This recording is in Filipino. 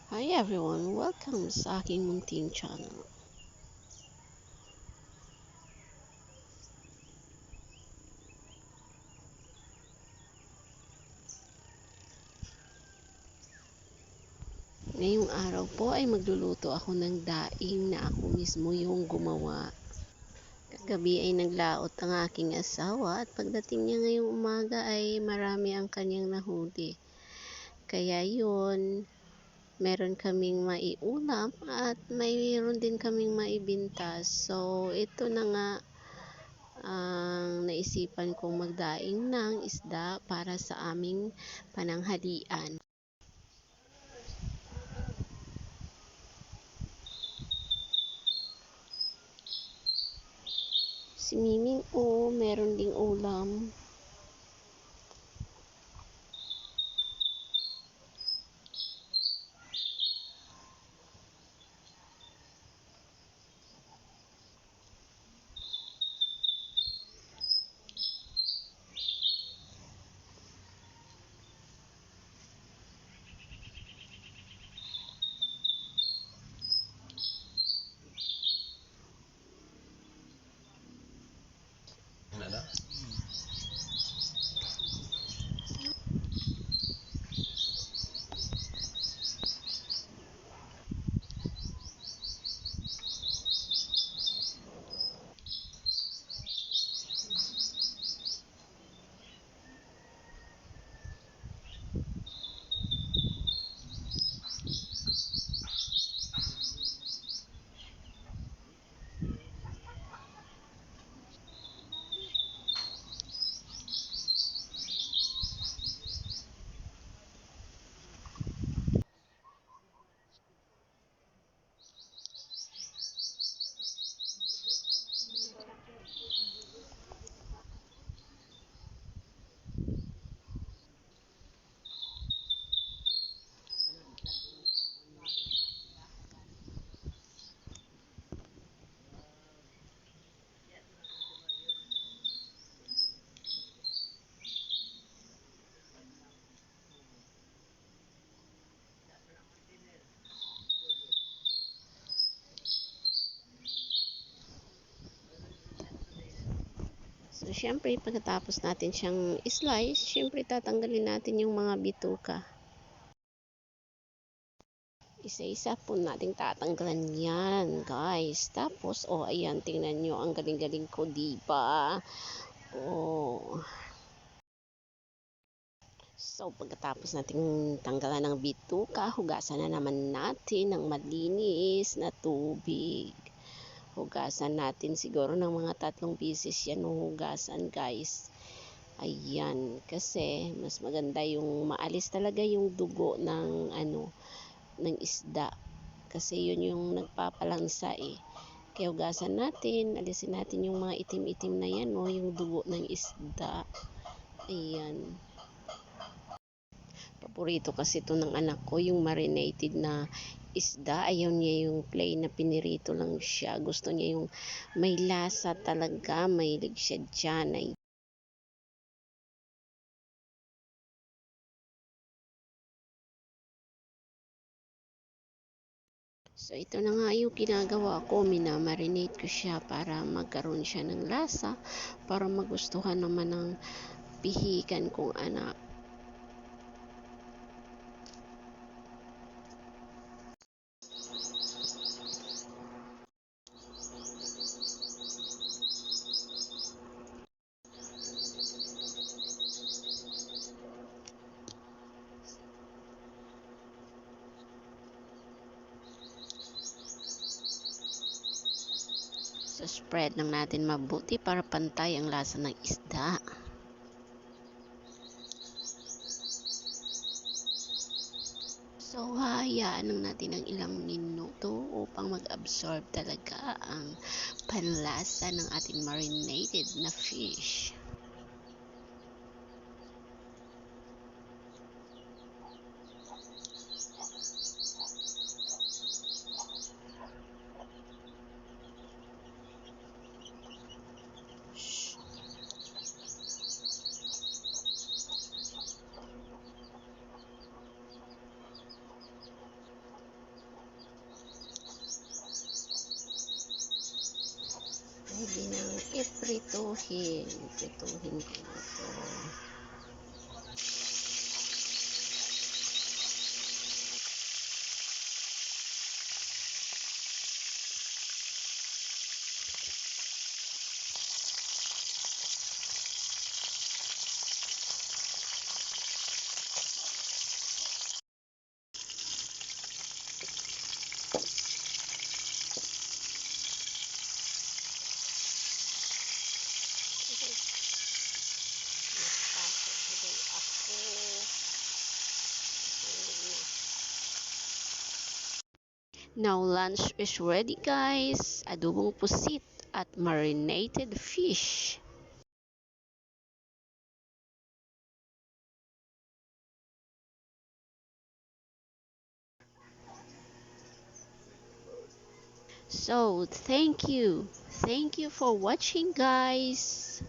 Hi everyone! Welcome sa aking munting channel. Ngayong araw po ay magluluto ako ng daing na ako mismo yung gumawa. Kagabi ay naglaot ang aking asawa at pagdating niya ngayong umaga ay marami ang kanyang nahuli. Kaya yun, meron kaming maiulam at mayroon din kaming maibinta. So ito na nga ang naisipan kong magdaing ng isda para sa aming pananghalian. Si Miming meron ding ulam. So, syempre, pagkatapos natin siyang slice, syempre, tatanggalin natin yung mga bituka. Isa-isa po nating tatanggalan yan, guys. Tapos, ayan, tingnan nyo, ang galing-galing ko, diba? So, pagkatapos nating tanggalan ng bituka, hugasan na naman natin ng malinis na tubig. Hugasan natin siguro ng mga 3 beses yan hugasan, guys. Ayan, kasi mas maganda yung maalis talaga yung dugo ng ng isda. Kasi yun yung nagpapalansa eh. Kaya hugasan natin, alisin natin yung mga itim-itim na yan, yung dugo ng isda. Ayan. Paborito kasi ito ng anak ko, yung marinated na isda. Ayaw niya yung plain na pinirito lang siya. Gusto niya yung may lasa talaga, mahilig siya dyan. So, ito na nga yung ginagawa ko. Minamarinate ko siya para magkaroon siya ng lasa, para magustuhan naman ng pihikan kong anak. So, spread lang natin mabuti para pantay ang lasa ng isda. So, hahayaan lang natin ng ilang minuto upang mag-absorb talaga ang panlasa ng ating marinated na fish. Pwede nang iprituhin. Iprituhin ko na to. Now lunch is ready guys. Adobong pusit at marinated fish. So thank you. Thank you for watching guys.